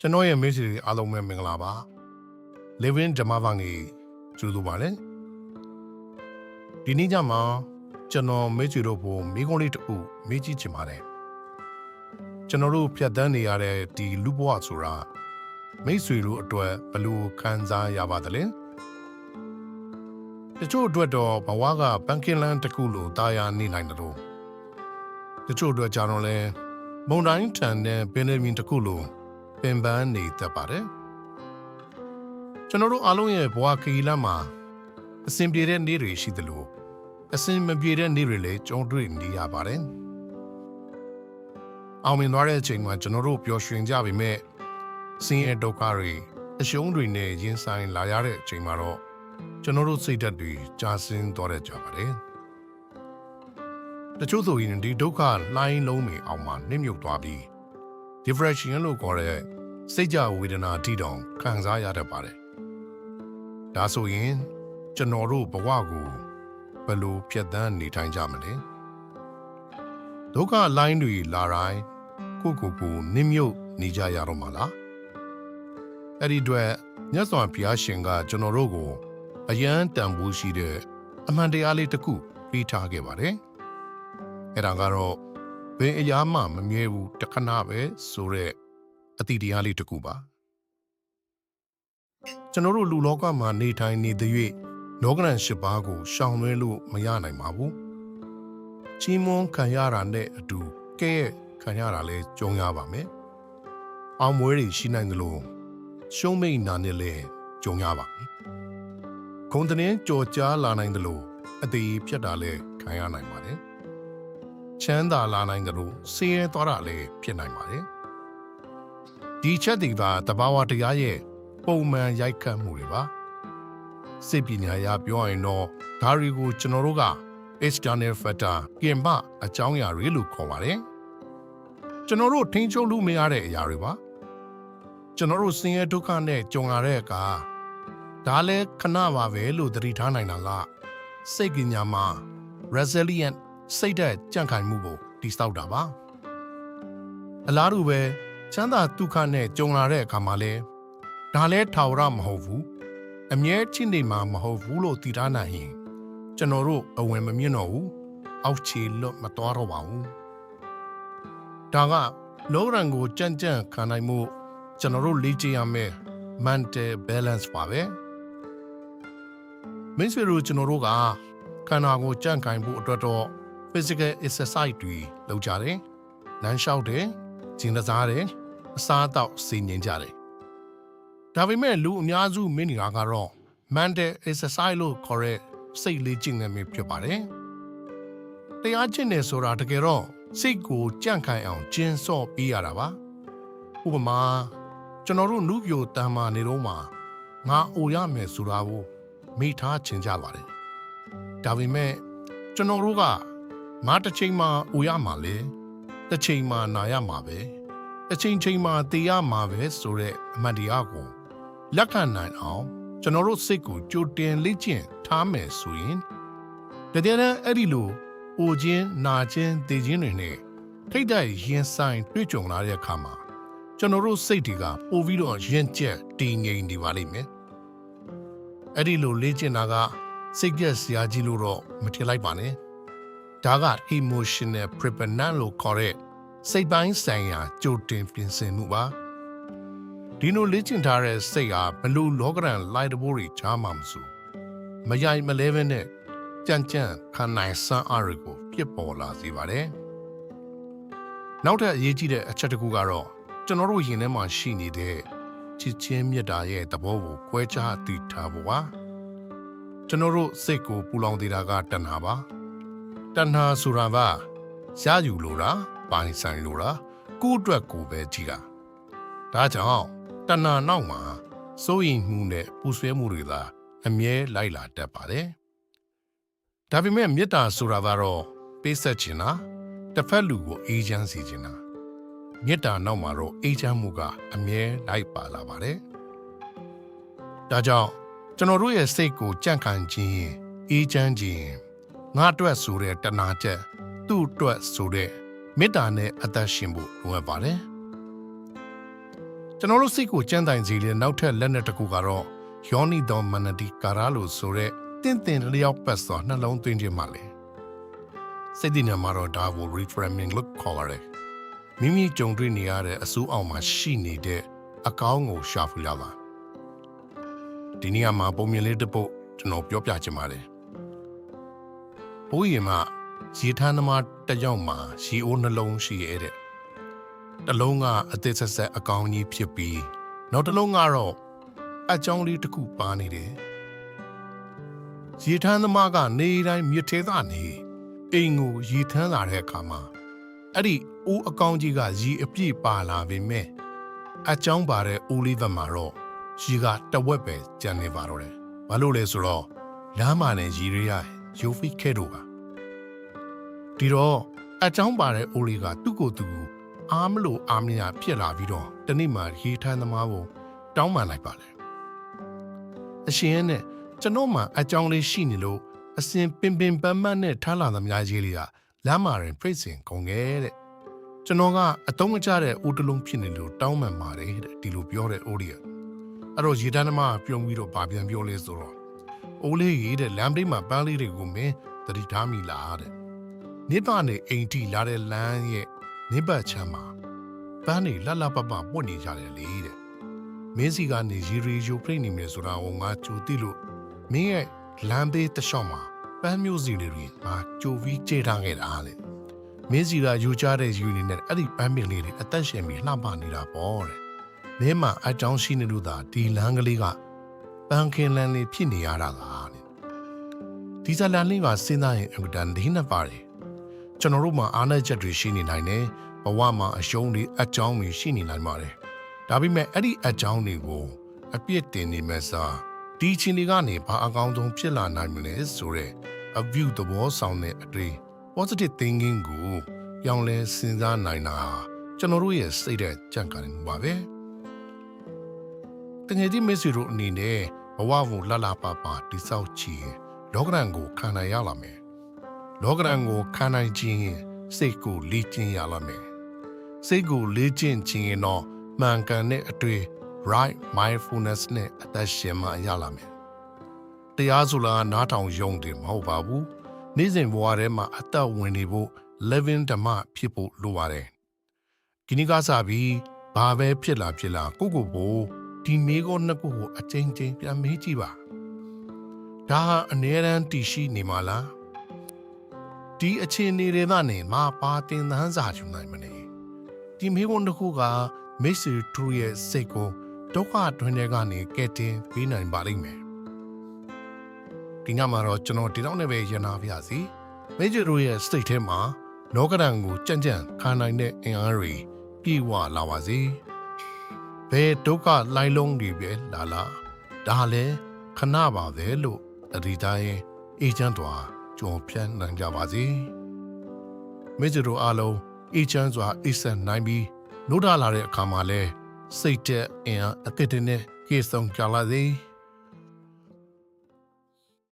ကျွန်တော်ရဲ့မိတ်ဆွေအားလုံးပဲမင်္ဂလာပါ Living ဓမ္မဘာငယ်ကျူးလို့ပါလေဒီနေ့ညမှာကျွန်တော်မိတ်ဆွေတို့ကိုမိကုန်းလေးတစ်ခုမေးကြည့်ချင်ပါတယ်ကျွန်တော်တို့ဖြတ်သန်းနေရတဲ့ဒီလူဘဝဆိုတာမိတ်ဆွေတို့အတွက်ဘယ်လိုခံစားရပါသလဲတချို့အတွက်တော့ဘဝကပန်းကင်းလန်းတစ်ခုလိုတာယာနေနိုင်တယ်လို့တချို့အတွက်ကြတော့လဲမုန်တိုင်းထန်တဲ့ပင်လယ်ပြင်တစ်ခုလိုပင်ပန်းနေတတ်ပါတယ်ကျွန်တော်တို့အားလုံးရဲ့ဘဝခရီးလမ်းမှာအစဉ်ပြေတဲ့နေ့တွေရှိသလိုအစဉ်မပြေတဲ့နေ့တွေလည်းကြုံတွေ့နေရပါတယ်အောင်မြင်သွားတဲ့အချိန်မှာကျွန်တော်တို့ပျော်ရွှင်ကြပေမဲ့ဆင်းရဲဒုက္ခတွေအရှုံးတွေနဲ့ရင်ဆိုင်လာရတဲ့အချိန်မှာတော့ကျွန်တော်တို့စိတ်ဓာတ်တွေကြာဆင်းသွားတဲ့ကြပါတယ်တချို့ဆိုရင်ဒီဒုက္ခလှိုင်းလုံးတွေအောင်မှနှိမ့်မြုပ်သွားပြီး depression လို့ခေါ်တဲ့စိတ်ကြဝေဒနာထိတောင်ခံစားရတတ်ပါတယ်။ဒါဆိုရင်ကျွန်တော်တို့ဘဝကိုဘယ်လိုဖြတ်သန်းနေထိုင်ကြမလဲ။ဒုက္ခလိုင်းတွေလာတိုင်းကိုနှိမ့်မြုပ်နေကြရတော့မှာလား။အဲ့ဒီအတွက်မြတ်စွာဘုရားရှင်ကကျွန်တော်တို့ကိုအယံတန်ဖိုးရှိတဲ့အမှန်တရားလေးတစ်ခုပေးထားခဲ့ပါတယ်။အဲ့ဒါကတော့ဘယ်အရာမှမမြဲဘူးတခဏပဲဆိုတဲ့အတိတရားလေးတစ်ခုပါကျွန်တော်တို့လူလောကမှာနေထိုင်နေတဲ့၍လောကရန်၈ပါးကိုရှောင်လွှဲလို့မရနိုင်ပါဘူးချီးမွမ်းခံရတာနဲ့အတူကဲ့ရဲ့ခံရတာလည်းကြုံရပါမယ်အောင်မွေးတွေရှိနိုင်သလိုရှုံးမိတ်နာနဲ့လည်းကြုံရပါမယ်ခုံတည်းကြော်ကြားလာနိုင်သလိုအသေးဖြတ်တာလည်းခံရနိုင်ပါတယ်ချမ်းသာလာနိုင်တယ်လို့ဆင်းရဲသွားတာလည်းဖြစ်နိုင်ပါတယ်ဒီချက်တွေကတဘာဝတရားရဲ့ပုံမှန်ရိုက်ခတ်မှုတွေပါစိတ်ပညာရပြောရင်တော့ဒါတွေကိုကျွန်တော်တို့က external factor ပြင်ပအကြောင်းအရာတွေလို့ခေါ်ပါတယ်ကျွန်တော်တို့ထိန်းချုပ်လို့မရတဲ့အရာတွေပါကျွန်တော်တို့ဆင်းရဲဒုက္ခနဲ့ကြုံရတဲ့အခါဒါလည်းခဏပါပဲလို့သတိထားနိုင်တာကစိတ်ပညာမှာ resilientစိတ်ဓာတ်ကြံ့ခိုင်မှုကိုတည်ဆောက်တာပါအလားတူပဲချမ်းသာဒုက္ခနဲ့ကြုံလာတဲ့အခါမှာလဲဒါလဲထာဝရမဟုတ်ဘူးအမြဲချင့်နေမှာမဟုတ်ဘူးလို့သိထားနိုင်ရင်ကျွန်တော်တို့အဝင်မမြင့်တော့ဘူးအောက်ခြေလွတ်မသွားတော့ပါဘူးဒါကလောကရန်ကိုကြံ့ခံနိုင်မှုကျွန်တော်တို့လေ့ကျင့်ရမယ် mental balance ပါပဲမင်းဆွေတို့ကျွန်တော်တို့ကခန္ဓာကိုကြံ့ခိုင်ဖို့အတွက်တော့physical exercise တွေလုပ်ကြတယ်။လမ်းလျှောက်တယ်၊ကျင်စားတယ်၊အစားအသောက်စီငင်ကြတယ်။ဒါပေမဲ့လူအများစုမင်းနေတာကတော့ mental exercise လို့ခေါ်တဲ့စိတ်လေ့ကျင့်ခန်းမျိုးဖြစ်ပါတယ်။တရားကျင့်တယ်ဆိုတာတကယ်တော့စိတ်ကိုကြံ့ခိုင်အောင်ကျင့်စော့ပေးရတာပါ။ဥပမာကျွန်တော်တို့နုပြိုတမ်းမာနေတော့မှငါအိုရမယ်ဆိုတာကိုမိထားချင်ကြပါတယ်။ဒါပေမဲ့ကျွန်တော်တို့ကငါတစ်ချိန်မှာအိုရမှာလေတစ်ချိန်မှာနာရမှာပဲတစ်ချိန်မှာတေးရမှာပဲဆိုတဲ့အမှန်တရားကိုလက်ခံနိုင်အောင်ကျွန်တော်တို့စိတ်ကိုကြိုတင်လေ့ကျင့်ထားမယ်ဆိုရင်တကယ်တမ်းအဲ့ဒီလိုအိုခြင်းနာခြင်းတေးခြင်းတွေနဲ့ထိတ်တဲ့ရင်ဆိုင်တွေ့ကြုံလာတဲ့အခါမှာကျွန်တော်တို့စိတ်တွေကပိုပြီးတော့ရင်ကျက်တည်ငြိမ်နေပါလိမ့်မယ်အဲ့ဒီလိုလေ့ကျင့်တာကစိတ်ကြက်စရာကြီးလို့တော့မထင်လိုက်ပါနဲ့ဒါက emotional preparation လို့ခေါ်တဲ့စိတ်ပိုင်းဆိုင်ရာကြိုတင်ပြင်ဆင်မှုပါဒီလိုလေ့ကျင့်ထားတဲ့စိတ်ဟာဘလို့လောကရန်လိုက်တဘိုးတွေချားမှမစိုးမရိုက်မလဲပဲနဲ့ကြံ့ခံနိုင်စမ်းအားတွေကိုဖြစ်ပေါ်လာစေပါတယ်နောက်ထပ်အရေးကြီးတဲ့အချက်တစ်ခုကတော့ကျွန်တော်တို့ရင်ထဲမှာရှိနေတဲ့ချစ်ချင်းမေတ္တာရဲ့သဘောကိုကွဲခြားသိထားဖို့ပါကျွန်တော်တို့စိတ်ကိုပူလောင်နေတာကတဏှာပါတဏှာဆိုတာကရယူလိုတာပိုင်ဆိုင်လိုတာကိုယ့်အတွက်ကိုယ်ပဲကြည့်တာဒါကြောင့်တဏှာနောက်မှာစိုးရိမ်မှုနဲ့ပူဆွဲမှုတွေသာအမြဲလိုက်လာတတ်ပါတယ်ဒါပေမဲ့မေတ္တာဆိုတာကတော့ပေးဆက်ခြင်းတာတစ်ဖက်လူကိုအေးချမ်းစေခြင်းတာမေတ္တာနောက်မှာတော့အေးချမ်းမှုကအမြဲလိုက်ပါလာပါတယ်ဒါကြောင့်ကျွန်တော်တို့ရဲ့စိတ်ကိုကြံ့ခိုင်ခြင်းအေးချမ်းခြင်းငါအတွက်ဆိုတဲ့တဏှာချက်သူ့အတွက်ဆိုတဲ့မေတ္တာနဲ့အသက်ရှင်ဖို့လိုအပ်ပါတယ် ကျွန်တော်တို့စိတ်ကိုကြမ်းတိုင်စေတဲ့နောက်ထပ်လက်နက်တစ်ခုကတော့ယောနီတော်မနတိကာရာလို့ဆိုတဲ့တင့်တယ်လျောက်ပတ်သောနှလုံးသွင်းခြင်းပါလေစိတ်တည်နေမှာတော့ဒါကို reframing လို့ခေါ်ရတယ်မိမိကြုံတွေ့နေရတဲ့အဆိုးအောင်မှာရှိနေတဲ့အကောင်းကိုရှာဖွေရပါဒီနေရာမှာပုံမြင်လေးတစ်ပုဒ်ကျွန်တော်ပြောပြချင်ပါတယ်ဘိုးရင်မရေထမ်းသမားတစ်ယောက်မှာရေအိုးနှလုံးရှိရဲ့တဲ့တစ်လုံးကအသစ်ဆက်ဆက်အကောင်းကြီးဖြစ်ပြီးနောက်တစ်လုံးကတော့အကြောင်းလေးတစ်ခုပါနေတယ်ရေထမ်းသမားကနေတိုင်းမြစ်ထဲကနေအိမ်ကိုရေထမ်းလာတဲ့အခါမှာအဲ့ဒီအိုးအကောင်းကြီးကရေအပြည့်ပါလာပေမဲ့အကြောင်းပါတဲ့အိုးလေးဘက်မှာတော့ရေကတဝက်ပဲကျန်နေပါတော့တယ်ဘာလို့လဲဆိုတော့လမ်းမှာနဲ့ရေတွေရရိုဖိခဲတော့ပါဒီတော့အကြောင်းပါတဲ့အိုးလေးကသူ့ကိုယ်သူအားမလို့အားမရဖြစ်လာပြီးတော့တနေ့မှရေထမ်းသမားကိုတောင်းပန်လိုက်ပါလေအရှင်နဲ့ကျွန်တော်မှအကြောင်းလေးရှိနေလို့အစင်ပင်ပင်ပန်းပန်းနဲ့ထားလာသမျှရေးလေးကလမ်းမှာရင်ဖိတ်စင်ကုန်ခဲ့တဲ့ကျွန်တော်ကအတုံးမကျတဲ့အိုးတလုံးဖြစ်နေလို့တောင်းပန်ပါတယ်တဲ့ဒီလိုပြောတဲ့အိုးလေးအဲ့တော့ရေထမ်းသမားပြုံးပြီးတော့ဗာပြန်ပြောလဲဆိုတော့အိုးလေးရေးတဲ့လမ်းပိတ်မှာပန်းလေးတွေကိုမင်းသတိထားမိလားတဲ့နိဗ္ဗာန်နဲ့အိမ်ထိလာတဲ့လမ်းရဲ့နိဗ္ဗာန်ချမ်းမှာပန်းနေလှလှပပပွတ်နေကြတယ်လေတဲ့မင်းစီကနေရေရီယိုဖိတ်နေမယ်ဆိုတာကိုငါကြိုသိလို့မင်းရဲ့လမ်းဘေးတစ်လျှောက်မှာပန်းမျိုးစီလေးတွေငါကြိုပြီးကြေထားခဲ့တာလေမင်းစီကယူကြတဲ့ယူနေနဲ့အဲ့ဒီပန်းပင်လေးတွေအသက်ရှင်ပြီးလှပနေတာပေါ့တဲ့မင်းမှာအကြောင်းရှိနေလို့သာဒီလမ်းကလေးကပန်းခင်းလမ်းလေးဖြစ်နေရတာလားတဲ့ဒီဇာလန်လေးကစဉ်းစားရင်အင်တာနက်နဲ့ပါတယ်ကျွန်တော်တို့မှာအားနည်းချက်တွေရှိနေနိုင်တယ်ဘဝမှာအရှုံးတွေအကြောင်းတွေရှိနေနိုင်ပါတယ်ဒါပေမဲ့အဲ့ဒီအကြောင်းတွေကိုအပြစ်တင်နေမဲ့စားဒီချင်းတွေကနေဘာအကောင်းဆုံးဖြစ်လာနိုင်မလဲဆိုတော့ a view သဘောဆောင်တဲ့အတွေ့ positive thinking ကိုပြောင်းလဲစဉ်းစားနိုင်တာကျွန်တော်တို့ရဲ့စိတ်တဲ့ကြံ့ခိုင်မှုပါပဲတကယ်ကြီးမိတ်ဆွေတို့အနေနဲ့ဘဝကိုလှလှပပတိဆောက်ချီလောကရန်ကိုခံနိုင်ရလာမယ်လောကရန်ကိုခံနိုင်ခြင်းစိတ်ကိုလေ့ကျင့်ရလာမယ်စိတ်ကိုလေ့ကျင့်ခြင်းရင်တော့မှန်ကန်တဲ့အတွေ့ right mindfulness နဲ့အသက်ရှင်မှရလာမယ်တရားဆိုလာနားထောင်ယုံတယ်မဟုတ်ပါဘူးနေ့စဉ်ဘဝထဲမှာအသက်ဝင်နေဖို့ living ဓမ္မဖြစ်ဖို့လိုပါတယ်ဒီနေ့ကစပြီးဘာပဲဖြစ်လာကိုကိုဒီမိကောနှစ်ခုကိုအချင်းချင်းပြန်မေးကြည့်ပါဒါဟာအနည်းတမ်းတည်ရှိနေမှာလားဒီအခြေအနေတွေကနေမပါတင်သန်းစာချူနိုင်မလဲဒီမိကောနှစ်ခုကမိတ်ဆွေတို့ရဲ့စိတ်ကိုဒုက္ခတွင်တွေကနေကဲတင်ပေးနိုင်ပါလိမ့်မယ်ဒီညမှာတော့ကျွန်တော်ဒီတော့နဲ့ပဲရနာပါရစီမိတ်ဆွေတို့ရဲ့စိတ်ထဲမှာလောကဒဏ်ကိုကြံ့ကြံ့ခံနိုင်တဲ့အင်အားတွေပြေဝလာပါစေဘယ်ဒုက္ခလိုက်လုံးတွေပဲလာဒါလည်းခဏပါပဲလို့အဒီတိုင်းအေချမ်းစွာကြော်ဖြန်းနိုင်ကြပါစေမိတ်ဆွေတို့အားလုံးအေချမ်းစွာအိပ်ဆက်နိုင်ပြီးနိုးထလာတဲ့အခါမှာလဲစိတ်တဲ့အင်အားအသစ်တွေနဲ့ပြည့်စုံကြပါစေ